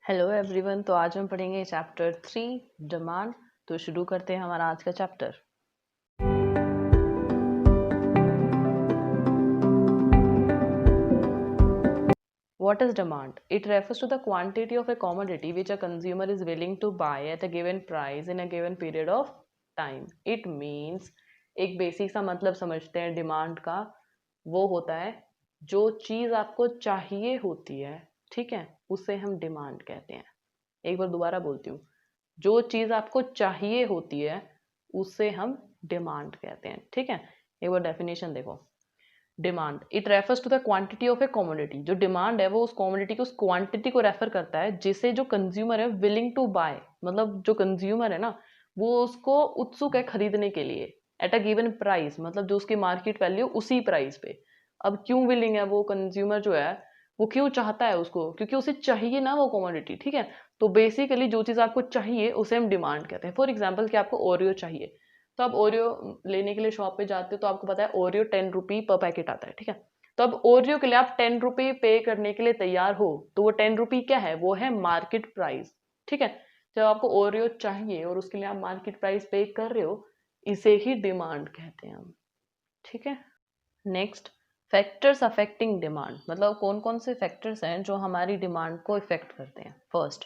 Hello everyone. तो आज हम पढ़ेंगे चैप्टर 3 डिमांड। तो शुरू करते हैं हमारा आज का chapter. What is demand? It refers to the quantity of a commodity which a consumer is willing to buy at a given price in a given period of time. It means एक basic सा मतलब समझते हैं demand का। वो होता है जो चीज़ आपको चाहिए होती है, ठीक है, उसे हम डिमांड कहते हैं। एक बार दोबारा बोलती हूँ, जो चीज़ आपको चाहिए होती है उसे हम डिमांड कहते हैं, ठीक है। एक बार डेफिनेशन देखो। Demand it refers to the quantity of a commodity. जो डिमांड है वो उस कमोडिटी की उस क्वांटिटी को रेफर करता है जिसे जो कंज्यूमर है विलिंग टू बाय, मतलब जो कंज्यूमर है ना वो उसको उत्सुक है खरीदने के लिए। एट अ गिवन प्राइस, मतलब जो उसकी मार्केट वैल्यू उसी प्राइस पे। अब क्यों विलिंग है वो कंज्यूमर जो है, वो क्यों चाहता है उसको, क्योंकि उसे चाहिए ना वो कमोडिटी, ठीक है। तो बेसिकली जो चीज़ आपको चाहिए उसे हम डिमांड कहते हैं। फॉर एग्जाम्पल कि आपको ओरियो चाहिए, तो आप ओरियो लेने के लिए शॉप पे जाते हो तो आपको पता है ओरियो 10 रुपी पर पैकेट आता है, ठीक है। तो अब ओरियो के लिए आप 10 रुपी पे करने के लिए तैयार हो तो वो 10 रुपी क्या है, वो है मार्केट प्राइस, ठीक है। जब आपको ओरियो चाहिए और उसके लिए आप मार्केट प्राइस पे कर रहे हो, इसे ही डिमांड कहते हैं हम, ठीक है। नेक्स्ट, फैक्टर्स अफेक्टिंग डिमांड, मतलब कौन कौन से फैक्टर्स हैं जो हमारी डिमांड को इफेक्ट करते हैं। First,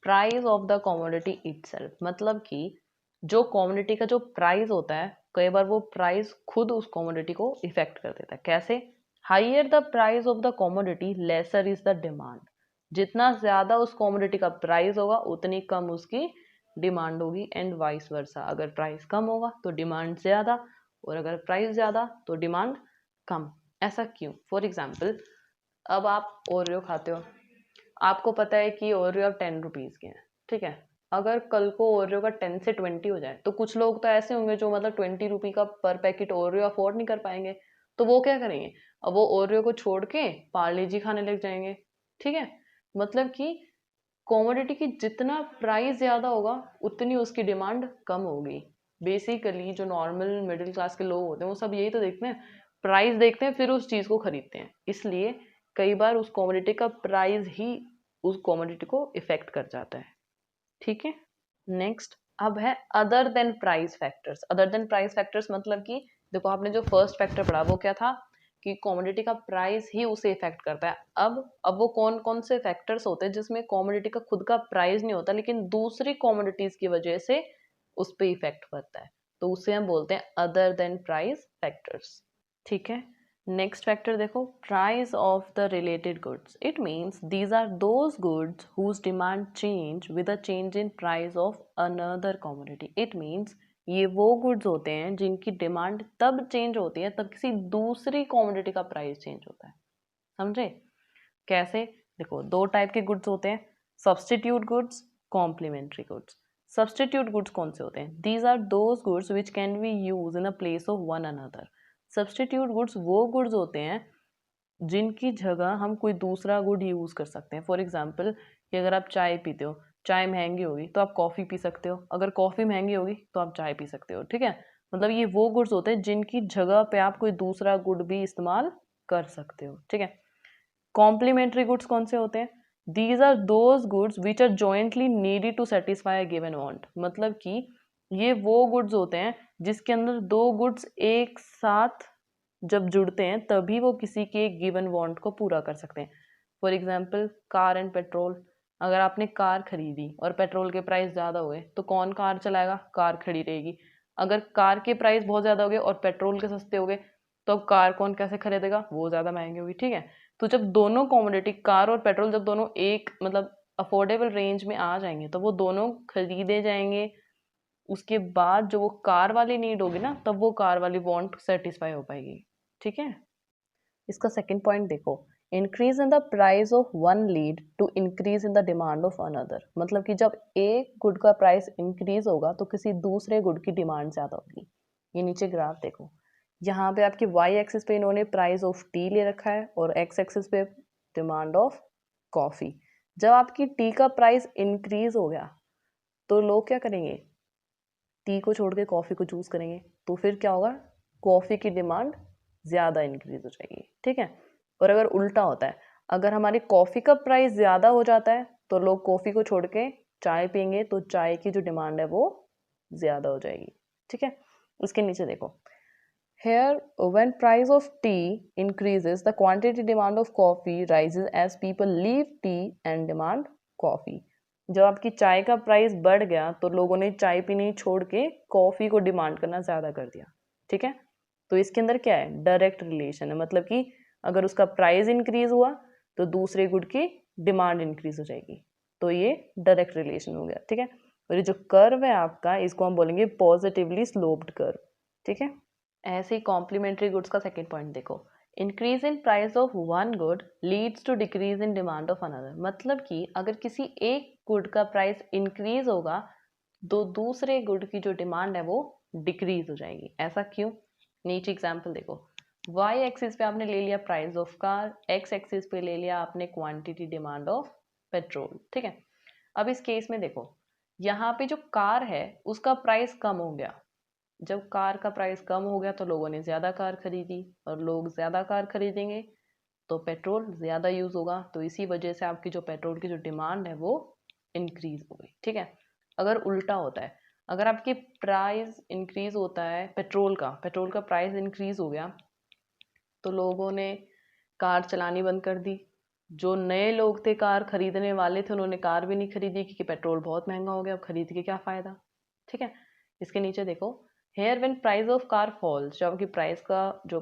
price of the commodity itself, मतलब कि जो कमोडिटी का जो प्राइस होता है, कई बार वो प्राइस खुद उस कमोडिटी को इफेक्ट कर देता है। कैसे? Higher the price of the commodity lesser is the demand. जितना ज्यादा उस कमोडिटी का प्राइस होगा उतनी कम उसकी डिमांड होगी, एंड वाइस वर्सा। अगर प्राइस कम होगा तो डिमांड ज्यादा, और अगर प्राइस ज्यादा तो डिमांड कम। ऐसा क्यों? फॉर एग्जाम्पल, अब आप ओरियो खाते हो, आपको पता है कि ओरियो अब 10 रुपीज़ के हैं, ठीक है। अगर कल को ओरियो का 10 से 20 हो जाए तो कुछ लोग तो ऐसे होंगे जो मतलब 20 रुपी का पर पैकेट ओरियो अफोर्ड नहीं कर पाएंगे। तो वो क्या करेंगे, अब वो ओरियो को छोड़ के पार्ले जी खाने लग जाएंगे, ठीक है। मतलब कि कॉमोडिटी की जितना प्राइस ज़्यादा होगा उतनी उसकी डिमांड कम होगी। बेसिकली जो नॉर्मल मिडिल क्लास के लोग होते हैं वो सब यही तो देखते हैं, प्राइस देखते हैं फिर उस चीज़ को खरीदते हैं। इसलिए कई बार उस कॉमोडिटी का प्राइस ही उस कॉमोडिटी को इफेक्ट कर जाता है, ठीक है। नेक्स्ट, अब है other than price factors. Other than price factors मतलब कि देखो आपने जो फर्स्ट फैक्टर पढ़ा वो क्या था कि कमोडिटी का प्राइस ही उसे इफेक्ट करता है। अब वो कौन कौन से फैक्टर्स होते हैं जिसमें कमोडिटी का खुद का प्राइस नहीं होता लेकिन दूसरी कमोडिटीज की वजह से उस पर इफेक्ट पड़ता है, तो उसे हम बोलते हैं अदर देन प्राइस फैक्टर्स, ठीक है। नेक्स्ट फैक्टर देखो, price of the related goods. It means these are those goods whose demand change with a change in price of another commodity. It means ये वो गुड्स होते हैं जिनकी demand तब change होती है तब किसी दूसरी कमोडिटी का प्राइस चेंज होता है। समझे? कैसे? देखो दो टाइप के गुड्स होते हैं, substitute goods, complementary goods. Substitute goods कौन से होते हैं? These are those goods which can be use in a place of one another. Substitute goods वो गुड्स होते हैं जिनकी जगह हम कोई दूसरा गुड यूज़ कर सकते हैं। फॉर एग्जाम्पल कि अगर आप चाय पीते हो, चाय महंगी होगी तो आप कॉफ़ी पी सकते हो, अगर कॉफ़ी महंगी होगी तो आप चाय पी सकते हो, ठीक है। मतलब ये वो गुड्स होते हैं जिनकी जगह पे आप कोई दूसरा गुड भी इस्तेमाल कर सकते हो, ठीक है। कॉम्प्लीमेंट्री गुड्स कौन से होते हैं? These are those goods which are jointly needed to satisfy a given want. मतलब कि ये वो गुड्स होते हैं जिसके अंदर दो गुड्स एक साथ जब जुड़ते हैं तभी वो किसी के एक गिवन वांट को पूरा कर सकते हैं। For example car and petrol. अगर आपने कार खरीदी और पेट्रोल के प्राइस ज़्यादा हुए तो कौन कार चलाएगा? कार खड़ी रहेगी। अगर कार के प्राइस बहुत ज़्यादा हो गए और पेट्रोल के सस्ते हो गए तो अब कार कौन कैसे खरीदेगा? वो ज़्यादा महंगी होगी, ठीक है। तो जब दोनों कमोडिटी कार और पेट्रोल जब दोनों एक मतलब अफोर्डेबल रेंज में आ जाएंगे तो वो दोनों खरीदे जाएंगे। उसके बाद जो वो कार वाली नीड होगी ना तब वो कार वाली वांट सेटिस्फाई हो पाएगी, ठीक है। इसका सेकंड पॉइंट देखो, increase in the price of one lead to increase in the demand of another. मतलब कि जब एक गुड का प्राइस इंक्रीज होगा तो किसी दूसरे गुड की डिमांड ज़्यादा होगी। ये नीचे ग्राफ देखो, यहाँ पे आपकी वाई एक्सिस पे इन्होंने प्राइस ऑफ टी ले रखा है और एक्स एक्सिस पे डिमांड ऑफ कॉफ़ी। जब आपकी टी का प्राइस इंक्रीज हो गया तो लोग क्या करेंगे? टी को छोड़ के कॉफ़ी को चूज़ करेंगे, तो फिर क्या होगा? कॉफ़ी की डिमांड ज़्यादा इंक्रीज हो जाएगी, ठीक है। और अगर उल्टा होता है, अगर हमारी कॉफ़ी का प्राइस ज़्यादा हो जाता है तो लोग कॉफ़ी को छोड़ के चाय पियेंगे, तो चाय की जो डिमांड है वो ज़्यादा हो जाएगी। ठीक है, उसके नीचे देखो, here when price of tea increases the quantity demand of coffee rises as people leave tea and demand coffee। जब आपकी चाय का प्राइस बढ़ गया तो लोगों ने चाय पीनी छोड़ के कॉफ़ी को डिमांड करना ज़्यादा कर दिया। ठीक है, तो इसके अंदर क्या है, डायरेक्ट रिलेशन है, मतलब कि अगर उसका प्राइस इंक्रीज हुआ तो दूसरे गुड की डिमांड इंक्रीज हो जाएगी, तो ये डायरेक्ट रिलेशन हो गया। ठीक है, और ये जो कर्व है आपका, इसको हम बोलेंगे पॉजिटिवली स्लोप्ड कर्व। ठीक है, ऐसे ही कॉम्प्लीमेंट्री गुड्स का सेकेंड पॉइंट देखो, increase in price of one good leads to decrease in demand of another. मतलब कि अगर किसी एक गुड का प्राइस इंक्रीज होगा तो दूसरे गुड की जो डिमांड है वो डिक्रीज हो जाएगी। ऐसा क्यों, नीचे एग्जाम्पल देखो, वाई एक्सिस पे आपने ले लिया price of car, x axis पे ले लिया आपने क्वांटिटी डिमांड ऑफ पेट्रोल। ठीक है, अब इस केस में देखो, यहाँ पे जो कार है उसका प्राइस कम हो गया। जब कार का प्राइस कम हो गया तो लोगों ने ज़्यादा कार खरीदी, और लोग ज़्यादा कार खरीदेंगे तो पेट्रोल ज़्यादा यूज़ होगा, तो इसी वजह से आपकी जो पेट्रोल की जो डिमांड है वो इंक्रीज हो गई। ठीक है, अगर उल्टा होता है, अगर आपकी प्राइस इंक्रीज होता है पेट्रोल का प्राइस इंक्रीज हो गया तो लोगों ने कार चलानी बंद कर दी। जो नए लोग थे कार खरीदने वाले थे उन्होंने कार भी नहीं खरीदी क्योंकि पेट्रोल बहुत महंगा हो गया, अब खरीद के क्या फ़ायदा। ठीक है, इसके नीचे देखो, here when price of car falls, जब आपकी प्राइस का जो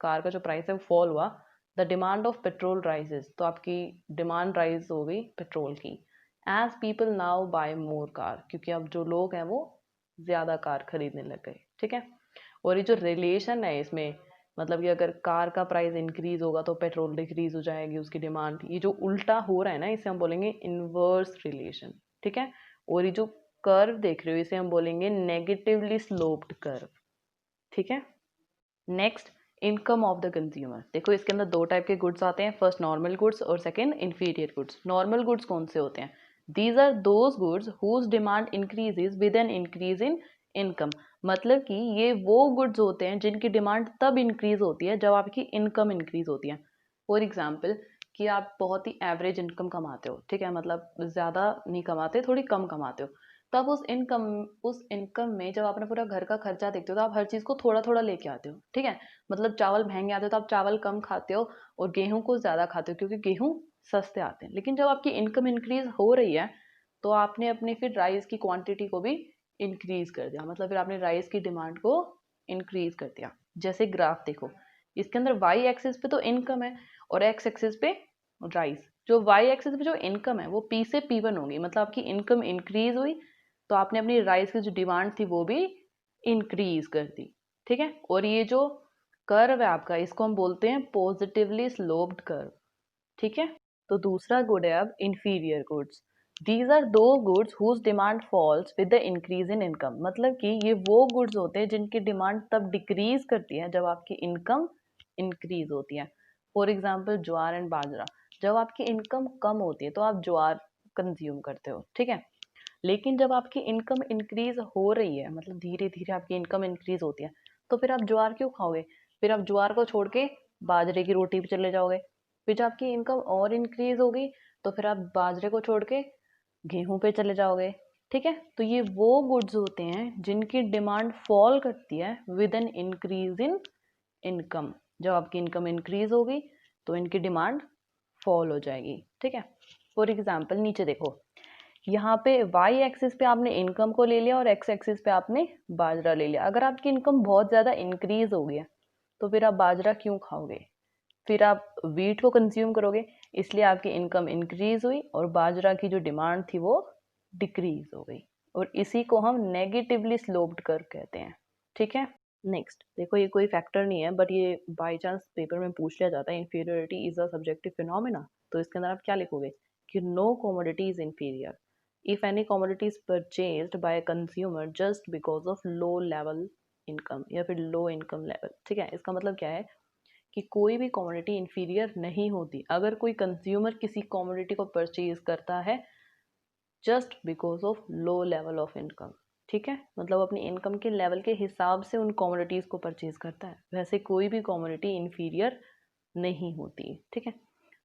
कार का जो प्राइस है वो फॉल हुआ, the demand of petrol rises, तो आपकी डिमांड राइज हो गई पेट्रोल की। एज पीपल नाउ बाय मोर कार, क्योंकि अब जो लोग हैं वो ज़्यादा कार खरीदने लग गए। ठीक है, और ये जो रिलेशन है इसमें, मतलब कि अगर कार का प्राइस इंक्रीज होगा तो पेट्रोल डिक्रीज हो जाएगी उसकी डिमांड, ये जो उल्टा हो रहा है ना इसे हम बोलेंगे इनवर्स रिलेशन। ठीक है, और ये जो कर्व देख रहे हो इसे हम बोलेंगे नेगेटिवली स्लोप्ड कर्व। ठीक है, next, income of the consumer. देखो इसके अंदर दो टाइप के गुड्स आते हैं, फर्स्ट नॉर्मल गुड्स और second inferior goods. Normal goods कौन से होते हैं, these are those goods whose demand increases with an increase in income. मतलब कि ये वो गुड्स होते हैं जिनकी डिमांड तब इंक्रीज होती है जब आपकी इनकम इंक्रीज होती है। फॉर एग्जाम्पल कि आप बहुत ही एवरेज इनकम कमाते हो, ठीक है, मतलब ज़्यादा नहीं कमाते, थोड़ी कम कमाते हो, तब उस इनकम में जब अपना पूरा घर का खर्चा देखते हो तो आप हर चीज़ को थोड़ा थोड़ा लेके आते हो। ठीक है, मतलब चावल महंगे आते हो तो आप चावल कम खाते हो और गेहूं को ज़्यादा खाते हो क्योंकि गेहूं सस्ते आते हैं। लेकिन जब आपकी इनकम इंक्रीज हो रही है तो आपने अपनी फिर राइस की क्वांटिटी को भी इंक्रीज कर दिया, मतलब फिर आपने राइस की डिमांड को इंक्रीज कर दिया। जैसे ग्राफ देखो, इसके अंदर वाई एक्सिस पे तो इनकम है और एक्स एक्सिस पे राइस। जो वाई एक्सिस पे जो इनकम है वो पी से P1 होगी, मतलब आपकी इनकम इंक्रीज हुई तो आपने अपनी राइस की जो डिमांड थी वो भी इंक्रीज कर दी। ठीक है, और ये जो कर्व है आपका इसको हम बोलते हैं पॉजिटिवली स्लोप्ड कर्व। ठीक है, तो दूसरा गुड है अब inferior goods. These are those goods whose demand falls with the increase in income. मतलब कि ये वो गुड्स होते हैं जिनकी डिमांड तब डिक्रीज करती है जब आपकी इनकम इंक्रीज होती है। फॉर एग्जाम्पल ज्वार एंड बाजरा, जब आपकी इनकम कम होती है तो आप ज्वार कंज्यूम करते हो। ठीक है, लेकिन जब आपकी इनकम इंक्रीज हो रही है, मतलब धीरे धीरे आपकी इनकम इंक्रीज होती है, तो फिर आप ज्वार क्यों खाओगे, फिर आप ज्वार को छोड़ के बाजरे की रोटी पे चले जाओगे। फिर जब आपकी इनकम और इंक्रीज होगी तो फिर आप बाजरे को छोड़ के गेहूं पे चले जाओगे। ठीक है, तो ये वो गुड्स होते हैं जिनकी डिमांड फॉल करती है with an increase in income. जब आपकी इनकम इंक्रीज होगी तो इनकी डिमांड फॉल हो जाएगी। ठीक है, फॉर एग्जाम्पल नीचे देखो, यहाँ पे वाई एक्सिस पे आपने इनकम को ले लिया और एक्स एक्सिस पे आपने बाजरा ले लिया। अगर आपकी इनकम बहुत ज़्यादा इंक्रीज हो गया तो फिर आप बाजरा क्यों खाओगे, फिर आप वीट को कंज्यूम करोगे। इसलिए आपकी इनकम इंक्रीज हुई और बाजरा की जो डिमांड थी वो डिक्रीज हो गई, और इसी को हम नेगेटिवली स्लोप्ड कर्व कहते हैं। ठीक है, नेक्स्ट देखो, ये कोई फैक्टर नहीं है बट ये बाय चांस पेपर में पूछ लिया जाता है, inferiority is a subjective phenomena. तो इसके अंदर आप क्या लिखोगे कि no commodity is inferior if any commodity is purchased by a consumer just because of low level income या फिर लो इनकम लेवल। ठीक है, इसका मतलब क्या है कि कोई भी कमोडिटी इंफीरियर नहीं होती अगर कोई कंज्यूमर किसी कमोडिटी को परचेज करता है just because of low level of income. ठीक है, मतलब अपनी इनकम के लेवल के हिसाब से उन कमोडिटीज़ को परचेज करता है, वैसे कोई भी कमोडिटी इंफीरियर नहीं होती। ठीक है,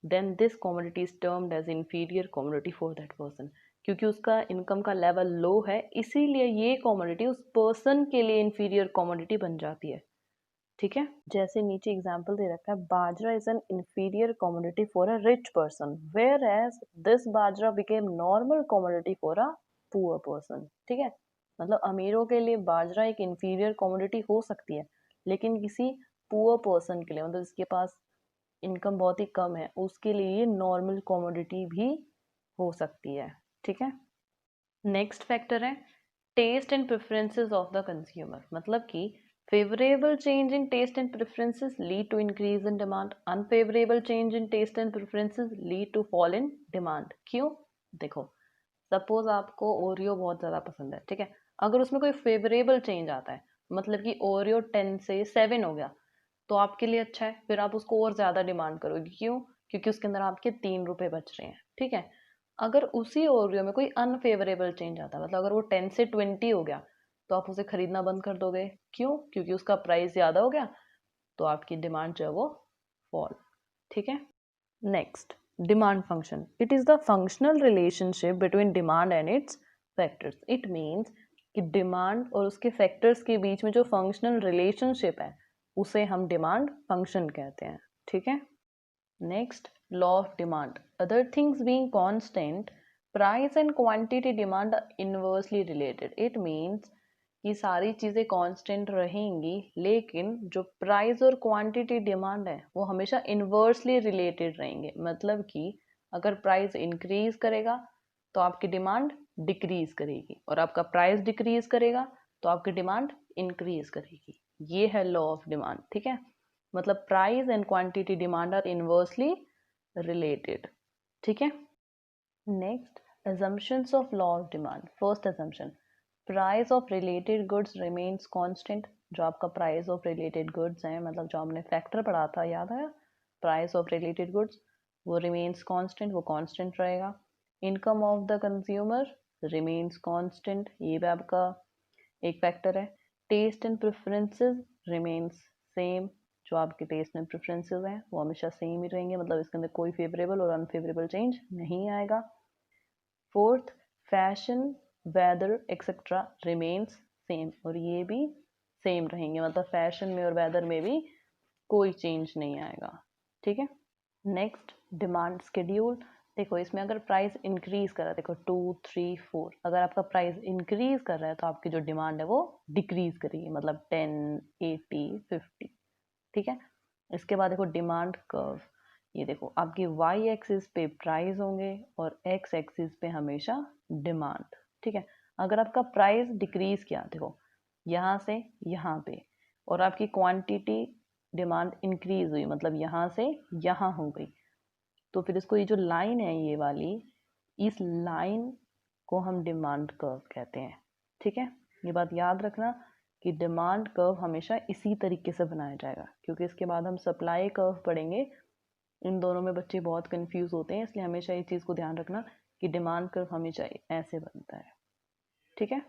then this commodity is termed as inferior commodity for that person. क्योंकि उसका इनकम का लेवल लो है, इसीलिए ये कमोडिटी उस पर्सन के लिए इंफीरियर कमोडिटी बन जाती है। ठीक है, जैसे नीचे एग्जाम्पल दे रखा है, bajra is an inferior commodity for a rich person whereas this bajra became normal commodity for a poor person. ठीक है, मतलब अमीरों के लिए बाजरा एक इंफीरियर कमोडिटी हो सकती है, लेकिन किसी पुअर पर्सन के लिए, मतलब जिसके पास इनकम बहुत ही कम है, उसके लिए ये नॉर्मल कमोडिटी भी हो सकती है। ठीक है, नेक्स्ट फैक्टर है taste and preferences of the consumer. मतलब कि favourable change in taste and preferences lead to increase in demand, unfavourable change in taste and preferences lead to fall in demand. क्यों? देखो, सपोज आपको Oreo बहुत ज़्यादा पसंद है, ठीक है, अगर उसमें कोई फेवरेबल चेंज आता है, मतलब कि ओरियो 10 से 7 हो गया, तो आपके लिए अच्छा है, फिर आप उसको और ज़्यादा डिमांड करोगे। क्यों? क्योंकि उसके अंदर आपके 3 रुपए बच रहे हैं। ठीक है, अगर उसी ओरियो में कोई अनफेवरेबल चेंज आता है, मतलब अगर वो 10 से 20 हो गया, तो आप उसे खरीदना बंद कर दोगे। क्यों? क्योंकि उसका प्राइस ज़्यादा हो गया, तो आपकी डिमांड जो है वो फॉल। ठीक है, next, demand function. It is the functional relationship between demand and it's factors. It means कि डिमांड और उसके फैक्टर्स के बीच में जो फंक्शनल रिलेशनशिप है, उसे हम डिमांड फंक्शन कहते हैं। ठीक है, next, law of demand. Other things being constant, price and quantity demand are inversely related. It means कि सारी चीज़ें कांस्टेंट रहेंगी, लेकिन जो प्राइस और क्वांटिटी डिमांड है वो हमेशा इनवर्सली रिलेटेड रहेंगे। मतलब कि अगर प्राइस इंक्रीज करेगा तो आपकी डिमांड डिक्रीज करेगी, और आपका प्राइस डिक्रीज करेगा तो आपकी डिमांड इंक्रीज करेगी। ये है लॉ ऑफ डिमांड। ठीक है, मतलब price and quantity demand are inversely related. ठीक है, next, assumptions of law of demand. First assumption, price of related goods remains constant। जो आपका प्राइस ऑफ रिलेटेड गुड्स है, मतलब जो हमने फैक्टर पढ़ा था, याद आया, प्राइस ऑफ रिलेटेड गुड्स, वो रिमेन्स कांस्टेंट, वो कांस्टेंट रहेगा। Income of the consumer remains constant, ये भी आपका एक फैक्टर है। Taste and preferences remains same, जो आपके टेस्ट एंड प्रेफरेंसेस हैं वो हमेशा सेम ही रहेंगे, मतलब इसके अंदर कोई फेवरेबल और अनफेवरेबल चेंज नहीं आएगा। Fourth, fashion, weather etcetera remains same, और ये भी सेम रहेंगे, मतलब फैशन में और वेदर में भी कोई चेंज नहीं आएगा। ठीक है, नेक्स्ट, डिमांड स्केड्यूल। देखो, इसमें अगर प्राइस इंक्रीज कर रहा है, देखो 2, 3, 4, अगर आपका प्राइस इंक्रीज कर रहा है तो आपकी जो डिमांड है वो डिक्रीज करेगी, मतलब 10, 80, 50। ठीक है, इसके बाद देखो डिमांड कर्व। ये देखो, आपकी वाई एक्सिस पे प्राइस होंगे और एक्स एक्सिस पे हमेशा डिमांड। ठीक है, अगर आपका प्राइस डिक्रीज किया, देखो यहाँ से यहाँ पे, और आपकी क्वांटिटी डिमांड इंक्रीज हुई, मतलब यहाँ से यहाँ हो गई, तो फिर इसको, ये जो लाइन है ये वाली, इस लाइन को हम डिमांड कर्व कहते हैं। ठीक है, ये बात याद रखना कि डिमांड कर्व हमेशा इसी तरीके से बनाया जाएगा, क्योंकि इसके बाद हम सप्लाई कर्व पढ़ेंगे। इन दोनों में बच्चे बहुत कंफ्यूज होते हैं, इसलिए हमेशा इस चीज़ को ध्यान रखना कि डिमांड कर्व हमेशा ऐसे बनता है। ठीक है।